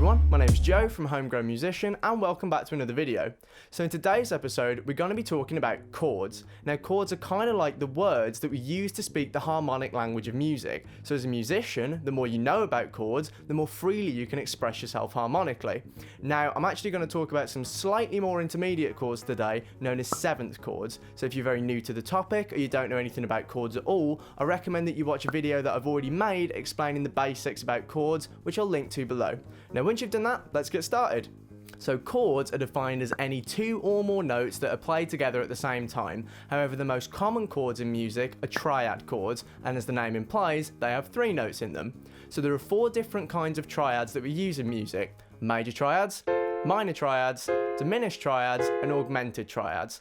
everyone, my name's Joe from Homegrown Musician and welcome back to another video. So in today's episode we're going to be talking about chords. Now chords are kind of like the words that we use to speak the harmonic language of music. So as a musician, the more you know about chords, the more freely you can express yourself harmonically. Now I'm actually going to talk about some slightly more intermediate chords today known as seventh chords. So if you're very new to the topic or you don't know anything about chords at all, I recommend that you watch a video that I've already made explaining the basics about chords, which I'll link to below. Now once you've done that, let's get started. So chords are defined as any two or more notes that are played together at the same time. However, the most common chords in music are triad chords, and as the name implies, they have three notes in them. So there are four different kinds of triads that we use in music: major triads, minor triads, diminished triads, and augmented triads.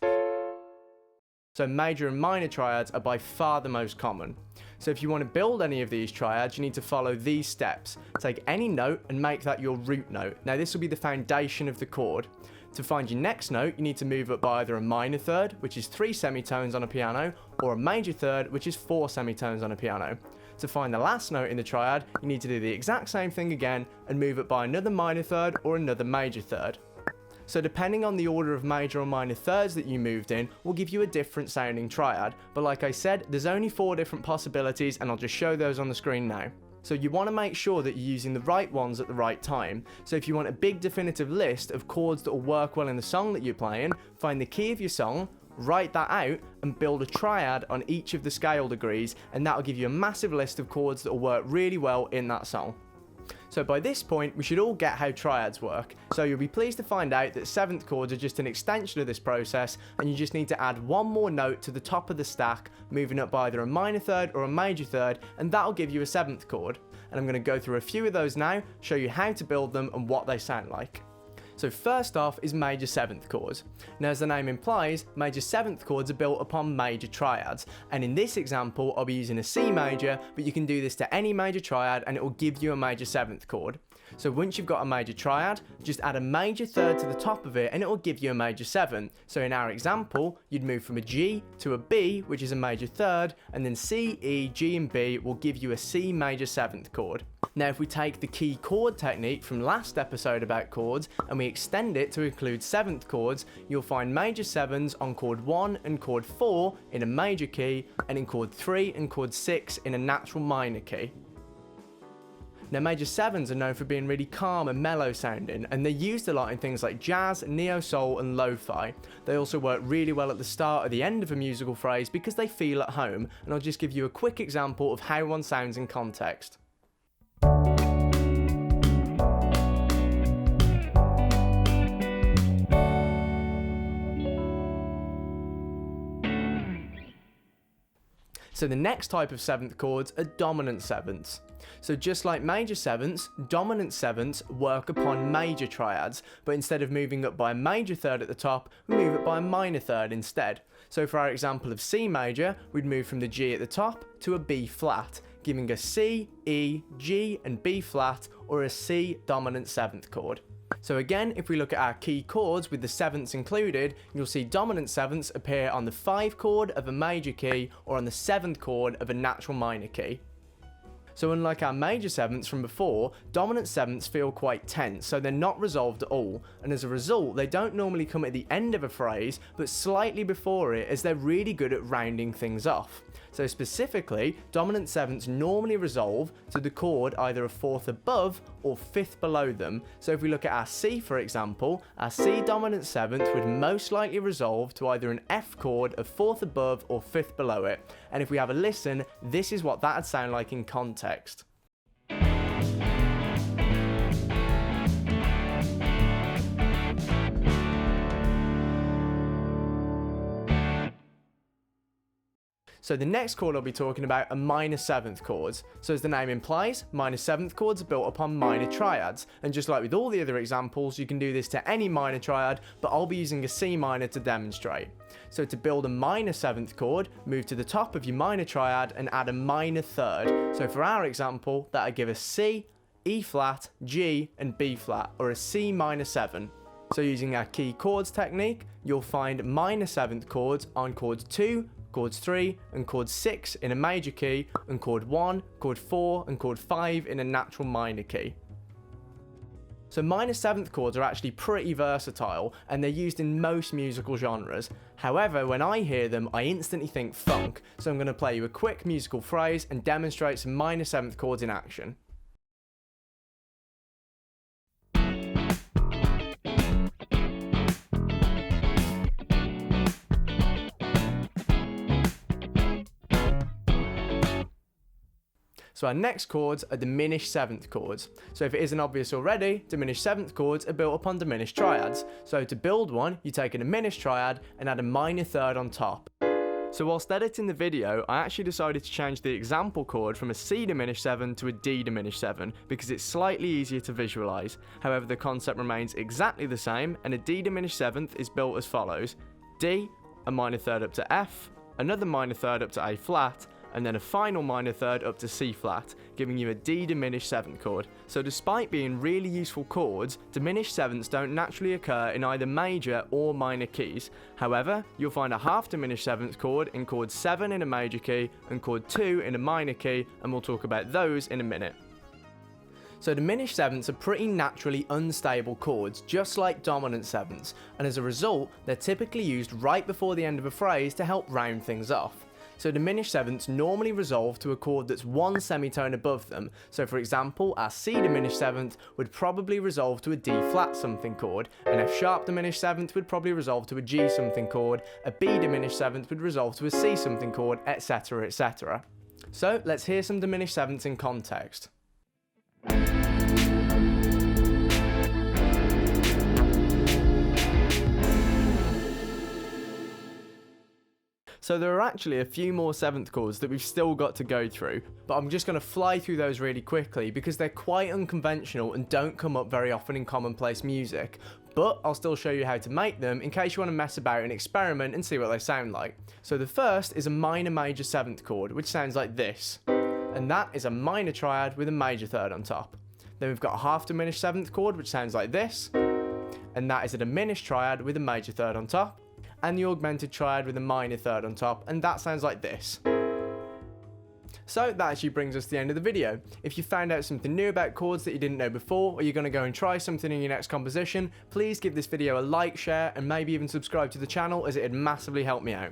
So major and minor triads are by far the most common. So if you want to build any of these triads, you need to follow these steps. Take any note and make that your root note. Now this will be the foundation of the chord. To find your next note, you need to move up by either a minor third, which is 3 semitones on a piano, or a major third, which is 4 semitones on a piano. To find the last note in the triad, you need to do the exact same thing again and move up by another minor third or another major third. So depending on the order of major or minor thirds that you moved in will give you a different sounding triad, but like I said, there's only 4 different possibilities and I'll just show those on the screen now. So you want to make sure that you're using the right ones at the right time. So if you want a big definitive list of chords that will work well in the song that you're playing, find the key of your song, write that out and build a triad on each of the scale degrees, and that'll give you a massive list of chords that will work really well in that song. So by this point, we should all get how triads work. So you'll be pleased to find out that seventh chords are just an extension of this process, and you just need to add one more note to the top of the stack, moving up by either a minor third or a major third, and that'll give you a seventh chord. And I'm going to go through a few of those now, show you how to build them and what they sound like. So first off is major seventh chords. Now as the name implies, major seventh chords are built upon major triads, and in this example I'll be using a C major, but you can do this to any major triad and it will give you a major seventh chord. So once you've got a major triad, just add a major third to the top of it and it will give you a major 7. So in our example, you'd move from a G to a B, which is a major third, and then C, E, G and B will give you a C major 7th chord. Now if we take the key chord technique from last episode about chords and we extend it to include 7th chords, you'll find major 7s on chord 1 and chord 4 in a major key, and in chord 3 and chord 6 in a natural minor key. Now major 7s are known for being really calm and mellow sounding, and they're used a lot in things like jazz, neo-soul and lo-fi. They also work really well at the start or the end of a musical phrase because they feel at home, and I'll just give you a quick example of how one sounds in context. So the next type of 7th chords are dominant 7ths. So just like major 7ths, dominant 7ths work upon major triads, but instead of moving up by a major third at the top, we move it by a minor third instead. So for our example of C major, we'd move from the G at the top to a B flat, giving us C, E, G and B flat, or a C dominant 7th chord. So again, if we look at our key chords with the 7ths included, you'll see dominant 7ths appear on the 5 chord of a major key or on the 7th chord of a natural minor key. So unlike our major 7ths from before, dominant 7ths feel quite tense, so they're not resolved at all, and as a result they don't normally come at the end of a phrase but slightly before it, as they're really good at rounding things off. So specifically, dominant 7ths normally resolve to the chord either a 4th above or 5th below them. So if we look at our C for example, our C dominant 7th would most likely resolve to either an F chord of 4th above or 5th below it. And if we have a listen, this is what that'd sound like in context. So the next chord I'll be talking about are minor 7th chords. So as the name implies, minor 7th chords are built upon minor triads, and just like with all the other examples, you can do this to any minor triad, but I'll be using a C minor to demonstrate. So to build a minor 7th chord, move to the top of your minor triad and add a minor third. So for our example, that'll give us C, E flat, G and B flat, or a C minor 7. So using our key chords technique, you'll find minor 7th chords on chords 2, chords 3 and chord 6 in a major key, and chord 1, chord 4 and chord 5 in a natural minor key. So minor seventh chords are actually pretty versatile and they're used in most musical genres. However, when I hear them, I instantly think funk, so I'm going to play you a quick musical phrase and demonstrate some minor seventh chords in action. So our next chords are diminished seventh chords. So if it isn't obvious already, diminished seventh chords are built upon diminished triads. So to build one, you take a diminished triad and add a minor third on top. So whilst editing the video, I actually decided to change the example chord from a C diminished 7 to a D diminished 7 because it's slightly easier to visualise. However, the concept remains exactly the same, and a D diminished 7th is built as follows: D, a minor third up to F, another minor third up to A flat, and then a final minor third up to C flat, giving you a D diminished 7th chord. So despite being really useful chords, diminished 7ths don't naturally occur in either major or minor keys. However, you'll find a half diminished 7th chord in chord 7 in a major key and chord 2 in a minor key, and we'll talk about those in a minute. So diminished 7ths are pretty naturally unstable chords, just like dominant 7ths, and as a result, they're typically used right before the end of a phrase to help round things off. So diminished 7ths normally resolve to a chord that's one semitone above them. So for example, our C diminished 7th would probably resolve to a D flat something chord, an F sharp diminished 7th would probably resolve to a G something chord, a B diminished 7th would resolve to a C something chord, etc, etc. So let's hear some diminished 7ths in context. So there are actually a few more 7th chords that we've still got to go through, but I'm just going to fly through those really quickly because they're quite unconventional and don't come up very often in commonplace music. But I'll still show you how to make them in case you want to mess about and experiment and see what they sound like. So the first is a minor major 7th chord, which sounds like this. And that is a minor triad with a major third on top. Then we've got a half diminished 7th chord, which sounds like this. And that is a diminished triad with a major third on top. And the augmented triad with a minor third on top, and that sounds like this. So that actually brings us to the end of the video. If you found out something new about chords that you didn't know before, or you're going to go and try something in your next composition, please give this video a like, share, and maybe even subscribe to the channel, as it would massively help me out.